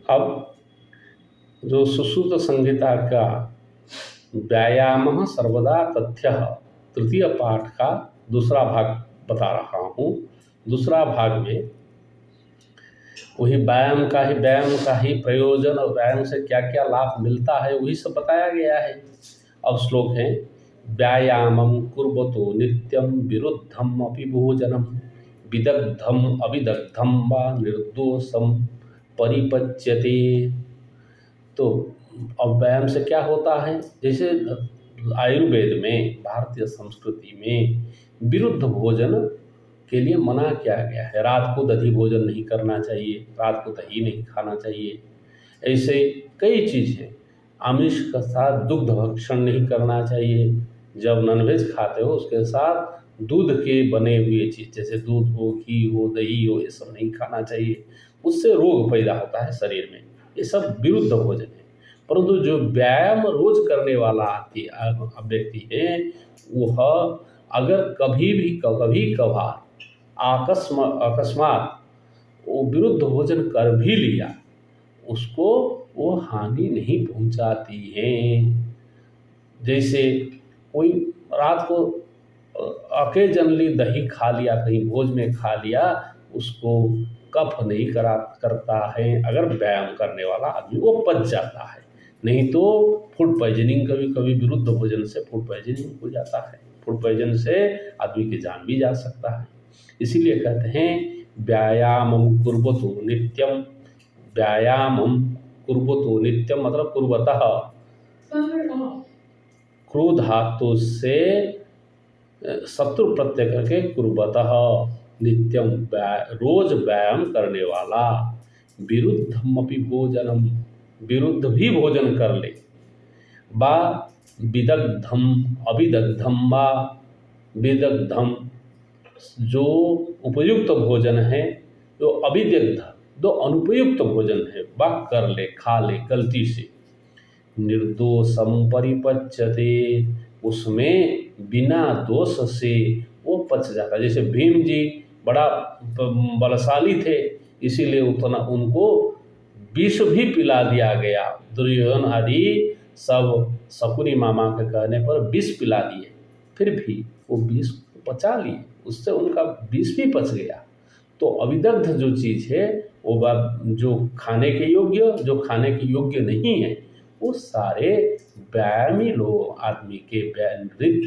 अब जो सुश्रुत संहिता का व्यायाम सर्वदा तथ्य तृतीय पाठ का दूसरा भाग बता रहा हूँ। दूसरा भाग में वही व्यायाम का ही प्रयोजन और व्यायाम से क्या क्या लाभ मिलता है वही सब बताया गया है। अब श्लोक है, व्यायामं कुर्वतो नित्यं विरुद्धम अपि भोजनम विदग्धम अविदग्धम वा निर्दोषम परिपच्यते। तो अब व्यायाम से क्या होता है, जैसे आयुर्वेद में, भारतीय संस्कृति में विरुद्ध भोजन के लिए मना किया गया है। रात को दही भोजन नहीं करना चाहिए, रात को दही नहीं खाना चाहिए। ऐसे कई चीज़ हैं। आमिष के साथ दुग्ध भक्षण नहीं करना चाहिए। जब नॉनवेज खाते हो उसके साथ दूध के बने हुए चीज़, जैसे दूध हो, घी हो, दही हो, ये सब नहीं खाना चाहिए। उससे रोग पैदा होता है शरीर में। ये सब विरुद्ध भोजन है। परंतु जो व्यायाम रोज करने वाला व्यक्ति है, वह अगर कभी कभार अकस्मात वो विरुद्ध भोजन कर भी लिया, उसको वो हानि नहीं पहुंचाती है। जैसे कोई रात को अकेजनली दही खा लिया, कहीं भोज में खा लिया, उसको कफ नहीं करता है। अगर व्यायाम करने वाला आदमी वो पच जाता है। नहीं तो फूड पॉइजनिंग, कभी कभी विरुद्ध भोजन से फूड पॉइजनिंग हो जाता है। फूड पॉइजन से आदमी की जान भी जा सकता है। इसीलिए कहते हैं व्यायामं कुर्वतो नित्यम। व्यायामं कुर्वतो नित्यम मतलब कुर्वतः, क्रोध धातु से शत्रु प्रत्यय करके कुर्वतः नित्यम, रोज व्यायाम करने वाला। विरुद्धमपि भोजनम, विरुद्ध भी भोजन कर ले। बा विदग्धम अविदग्धम वा विदग्धम, जो उपयुक्त भोजन है, जो अविदग्ध, जो अनुपयुक्त भोजन है, वह कर ले, खा ले गलती से। निर्दोषम परिपच्यते, उसमें बिना दोष से वो पच जाता। जैसे भीम जी बड़ा बलशाली थे, इसीलिए उतना उनको विष भी पिला दिया गया। दुर्योधन आदि सब शकुनी मामा के कहने पर विष पिला दिए, फिर भी वो विष को पचा लिए, उससे उनका विष भी पच गया। तो अविदग्ध जो चीज़ है वो जो खाने के योग्य नहीं है, वो सारे व्यायामी लोग आदमी के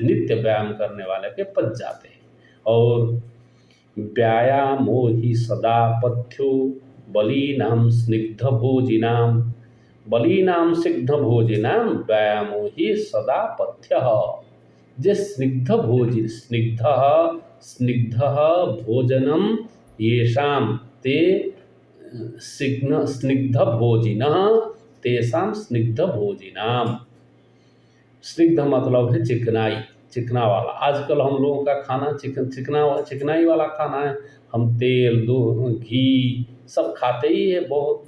नित्य व्यायाम करने वाले के पच जाते हैं। और व्यायामो ही सदा पथ्यो बलीनाम स्निग्ध भोजिनाम, बलीनाम स्निग्ध भोजिनाम व्यायामो ही सदा पथ्य। जे स्निग्ध भोजनम येषाम ते स्निग्ध भोजिनः तेषाम स्निग्ध भोजिनाम। स्निग्ध मतलब है चिकनाई, चिकना वाला। आजकल हम लोगों का खाना चिकनाई वाला खाना है। हम तेल, दूध, घी सब खाते ही है बहुत,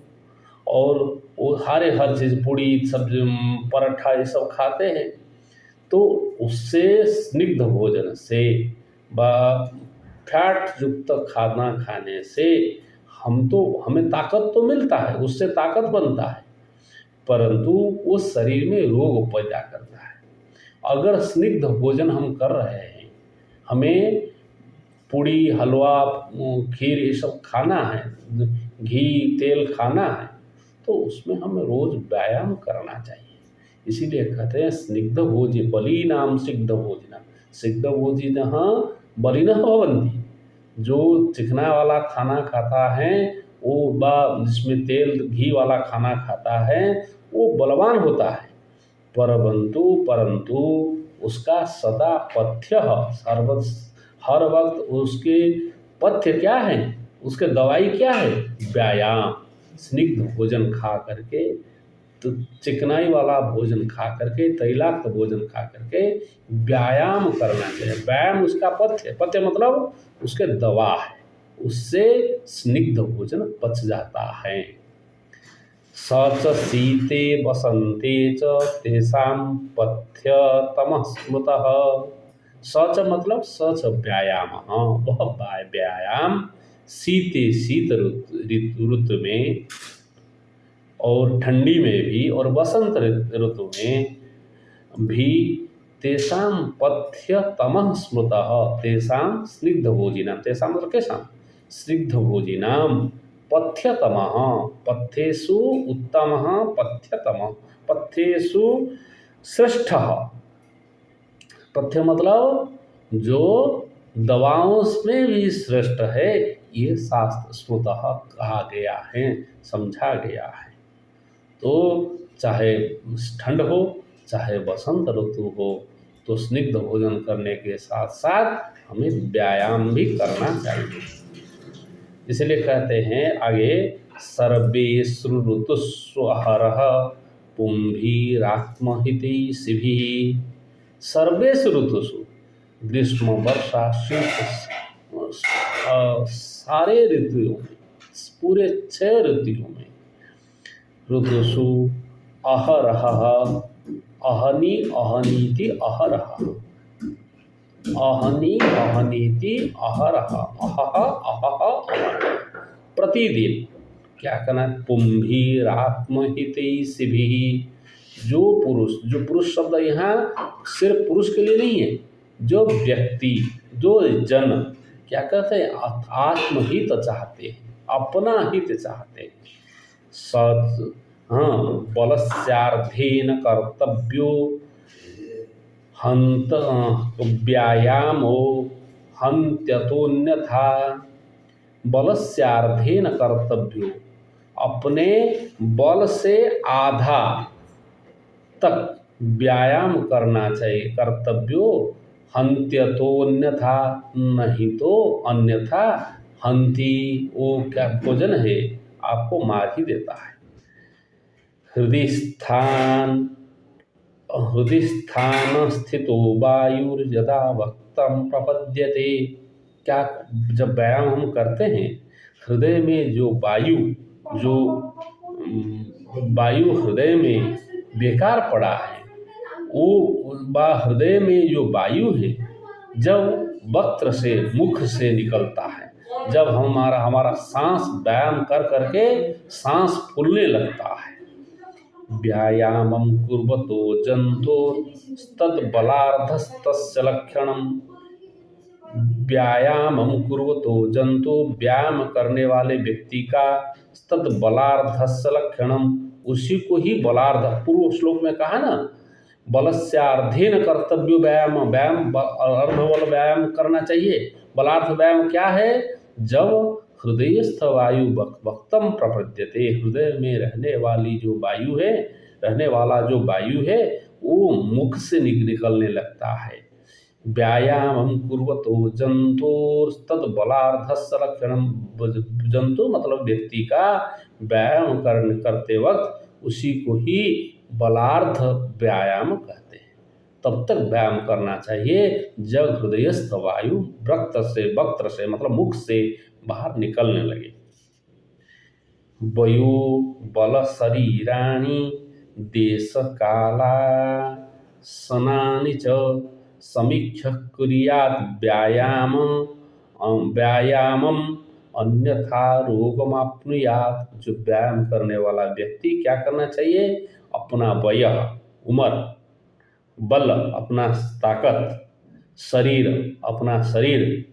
और वो हर चीज़, पूड़ी, सब्जी, पराठा, ये सब खाते हैं। तो उससे स्निग्ध भोजन से फैट युक्त खाना खाने से हमें ताकत तो मिलता है, उससे ताकत बनता है, परंतु वो शरीर में रोग पैदा करता है। अगर स्निग्ध भोजन हम कर रहे हैं, हमें पूड़ी, हलवा, खीर ये सब खाना है, घी, तेल खाना है, तो उसमें हमें रोज व्यायाम करना चाहिए। इसीलिए कहते हैं स्निग्ध भोजि बलीनाम स्निग्ध भोजिना, स्निग्ध भोजिनः बलिनः भवन्ति। जो चिकना वाला खाना खाता है, वो जिसमें तेल घी वाला खाना खाता है, वो बलवान होता है। परंतु उसका सदा पथ्य, हर वक्त उसके पथ्य क्या है, उसके दवाई क्या है, व्यायाम। स्निग्ध भोजन खा करके, तो चिकनाई वाला भोजन खा करके, तैलाक्त भोजन खा करके व्यायाम करना चाहिए। व्यायाम उसका पथ्य मतलब उसके दवा है, उससे स्निग्ध भोजन पच जाता है। सच शीते वसंते च तेषां पथ्यतमः स्मृतः। सच मतलब सच व्यायाम, वह व्यायाम शीत ऋतु में और ठंडी में भी और वसंत ऋतु में भी तेषां पथ्यतमः स्मृतः तेषां स्निग्धभोजिनां तेषां मतलब केषां स्निग्धभोजिनां पथ्यतमः पथ्येषु उत्तमः पथ्यतमः पथ्येषु श्रेष्ठः पथ्य मतलब जो दवाओं में भी श्रेष्ठ है ये शास्त्र स्मृतः कहा गया है समझा गया है। तो चाहे ठंड हो चाहे बसंत ऋतु हो तो स्निग्ध भोजन करने के साथ साथ हमें व्यायाम भी करना चाहिए। इसलिए कहते हैं आगे सर्वेषु ऋतुषु अहरः पुंभिरात्महिति शिभिः। सर्वेषु ऋतुषु ग्रीष्म वर्षा शीत सारे ऋतुओं में पूरे 6 ऋतुओं में ऋतुषु अहरः अहनि अहनीति अहरः अहनि अहनीति अहरः अहः अहः अहरः प्रतिदिन क्या करना पुंभिरात्महिते शिभिः। जो पुरुष शब्द यहाँ सिर्फ पुरुष के लिए नहीं है, जो व्यक्ति जो जन क्या कहते हैं आत्महित चाहते हैं अपना हित चाहते हैं सत बलस्यार्थेन कर्तव्यो हंत व्यायामो हंत्यतोन्यथा। बलस्यार्थेन कर्तव्यो अपने बल से आधा तक व्यायाम करना चाहिए कर्तव्यो हंत्यतोन्यथा नहीं तो अन्यथा हंति वो क्या भोजन है आपको मार ही देता है। हृदय स्थान स्थितो वायुर्यदा वक्तं प्रपद्यते। क्या जब व्यायाम हम करते हैं हृदय में जो वायु हृदय में बेकार पड़ा है वो हृदय में जो वायु है जब वक्त्र से मुख से निकलता है जब हमारा सांस व्यायाम कर करके सांस फूलने लगता है। व्यायामं कुर्वतो जन्तोस्तद्बलार्धस्तस्य लक्षणम्। व्यायामं कुर्वतो जंतु व्यायाम करने वाले व्यक्ति का तद्बलार्धस्य लक्षणम उसी को ही बलार्ध पूर्व श्लोक में कहा ना बलस्यार्धेन कर्तव्य व्यायाम अर्धबल व्यायाम करना चाहिए। बलार्ध व्यायाम क्या है जब हृदयस्थ वायु वक्तम प्रपद्यते हृदय में रहने वाली जो वायु है रहने वाला जो वायु है वो मुख से निकलने लगता है। व्यायामं कुर्वतो जंतोस्तद्बलार्धस्य लक्षणम। जंतु मतलब व्यक्ति का व्यायाम करते वक्त उसी को ही बलार्ध व्यायाम कहते हैं। तब तक व्यायाम करना चाहिए जब हृदयस्थ वायु वक्त्र से मतलब मुख से बाहर निकलने लगे। वयो बल शरीराणि देश काला सनानि च समीक्ष्य कुर्यात् व्यायामम अन्यथा रोगमाप्नुयात्। जो व्यायाम करने वाला व्यक्ति क्या करना चाहिए अपना वय उम्र बल अपना ताकत शरीर अपना शरीर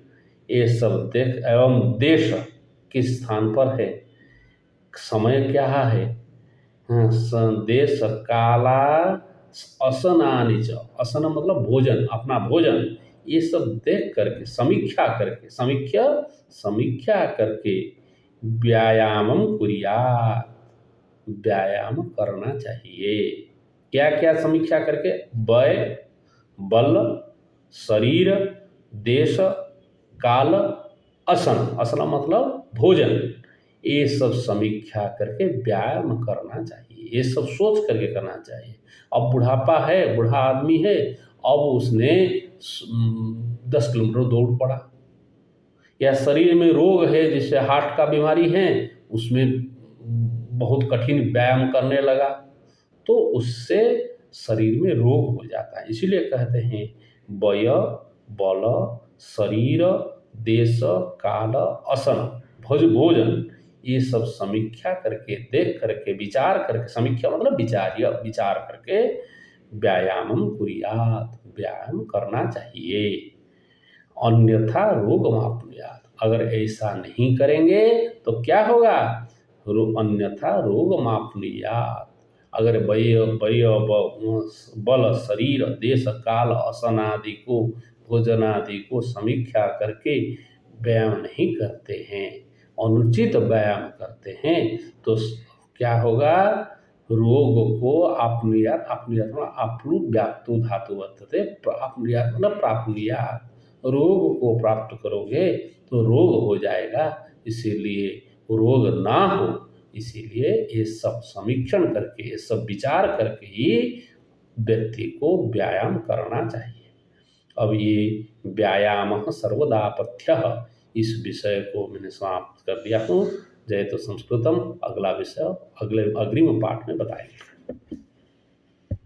ये सब देख एवं देश किस स्थान पर है समय क्या है देश काला असनानि च असन मतलब भोजन अपना भोजन ये सब देख करके समीक्षा करके व्यायामम कुर्यात् व्यायाम करना चाहिए। क्या क्या समीक्षा करके वय बल शरीर देश काल असन मतलब भोजन ये सब समीक्षा करके व्यायाम करना चाहिए। ये सब सोच करके करना चाहिए। अब बुढ़ापा है बूढ़ा आदमी है अब उसने 10 किलोमीटर दौड़ पड़ा या शरीर में रोग है जैसे हार्ट का बीमारी है उसमें बहुत कठिन व्यायाम करने लगा तो उससे शरीर में रोग हो जाता है। इसीलिए कहते हैं वय बल शरीर देश काल असन भोजन ये सब समीक्षा करके, देख करके, विचार करके, समीक्षा मतलब विचार करके व्यायामं कुर्यात्, व्यायाम करना चाहिए। अन्यथा रोगमाप्नुयात्, अगर ऐसा नहीं करेंगे तो क्या होगा? अन्यथा रोगमाप्नुयात्, अगर बल शरीर देश काल असनादि को, भोजनादि को समीक्षा करके व्यायाम नहीं करते हैं, अनुचित व्यायाम करते हैं, तो क्या होगा? रोग को आपनुयात्, आपनुयात् मतलब आप्लुव्याप्तो धातु वर्तते, आपनुयात् मतलब प्राप्नुयात्, रोग को प्राप्त करोगे तो रोग हो जाएगा, इसीलिए रोग ना हो, इसीलिए ये सब समीक्षण करके, ये सब विचार करके ही व्यक्ति को व्यायाम करना चाहिए। अब ये व्यायाम सर्वदापथ्य, इस विषय को मैंने समाप्त कर दिया हूँ। जय तो संस्कृतम, अगला विषय अगले अग्रिम पाठ में बताएंगे।